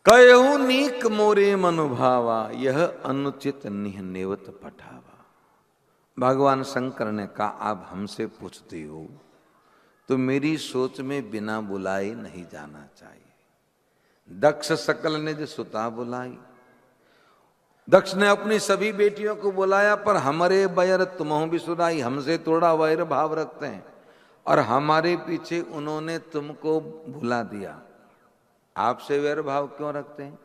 कयहु नीक मोरे मनुभावा, यह अनुचित निह नेवत पठावा। भगवान शंकर ने कहा, आप हमसे पूछते हो तो मेरी सोच में बिना बुलाए नहीं जाना चाहिए। दक्ष सकल निज सुता बुलाई, दक्ष ने अपनी सभी बेटियों को बुलाया, पर हमारे बैर तुमहु बिसुराई, हमसे थोड़ा वैर भाव रखते हैं और हमारे पीछे उन्होंने तुमको भुला दिया। आपसे वैर भाव क्यों रखते हैं?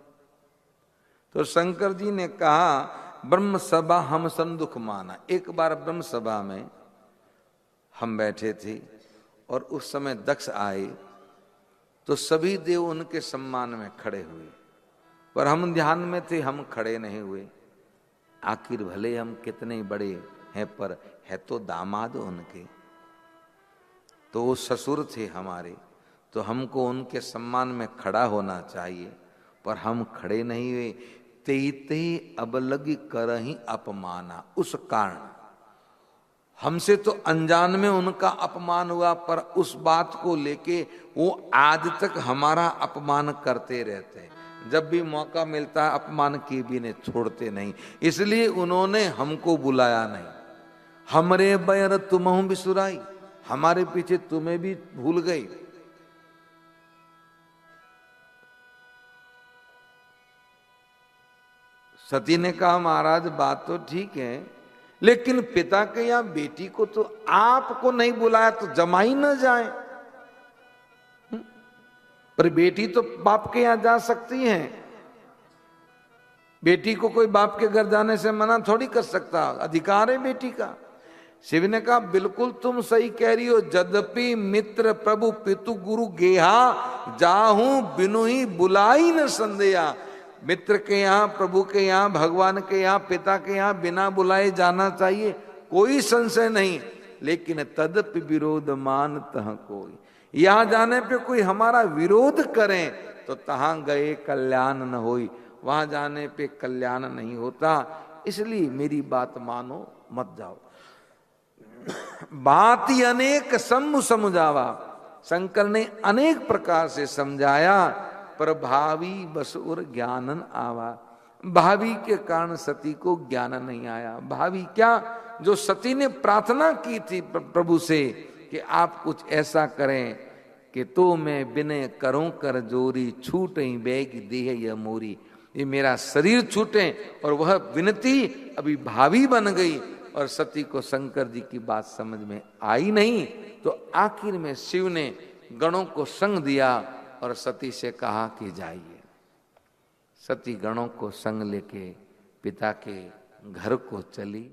तो शंकर जी ने कहा, ब्रह्म सभा हम संदुख माना। एक बार ब्रह्म सभा में हम बैठे थे और उस समय दक्ष आए तो सभी देव उनके सम्मान में खड़े हुए, पर हम ध्यान में थे, हम खड़े नहीं हुए। आखिर भले हम कितने बड़े हैं, पर है तो दामाद उनके, तो वो ससुर थे हमारे, तो हमको उनके सम्मान में खड़ा होना चाहिए, पर हम खड़े नहीं हुए। तेई तेई अब लगी करही अपमाना, उस कारण हमसे तो अनजान में उनका अपमान हुआ, पर उस बात को लेके वो आज तक हमारा अपमान करते रहते हैं। जब भी मौका मिलता है अपमान किए भी नहीं छोड़ते नहीं, इसलिए उन्होंने हमको बुलाया नहीं। हमरे बैर तुमहु बिसुराई, हमारे पीछे तुम्हें भी भूल गई। सती ने कहा, महाराज बात तो ठीक है, लेकिन पिता के या बेटी को तो आपको नहीं बुलाया तो जमाई न जाए। पर बेटी तो बाप के यहां जा सकती है, बेटी को कोई बाप के घर जाने से मना थोड़ी कर सकता, अधिकार है बेटी का। शिव ने कहा, बिल्कुल तुम सही कह रही हो। यद्यपि मित्र प्रभु पितु गुरु गेहा, जाहू बिनु ही बुलाई न संदेहा। मित्र के यहाँ, प्रभु के यहाँ, भगवान के यहाँ, पिता के यहाँ बिना बुलाए जाना चाहिए, कोई संशय नहीं। लेकिन तदपि विरोध मानतः कोई, यहाँ जाने पे कोई हमारा विरोध करे तो तहां गए कल्याण न होई, वहां जाने पे कल्याण नहीं होता। इसलिए मेरी बात मानो, मत जाओ। बात ही अनेक सम्मु समझावा, शंकर ने अनेक प्रकार से समझाया, पर भावी बसुर ज्ञानन आवा। भावी के कारण सती को ज्ञान नहीं आया। भावी क्या? जो सती ने प्रार्थना की थी प्रभु से कि आप कुछ ऐसा करें कि तो मैं विनय करूं कर जोरी, छूटे बैग देह यह मोरी। ये मेरा शरीर छूटे, और वह विनती अभी भावी बन गई और सती को शंकर जी की बात समझ में आई नहीं। तो आखिर में शिव ने गणों को संग दिया और सती से कहा कि जाइए। सती गणों को संग लेके पिता के घर को चली।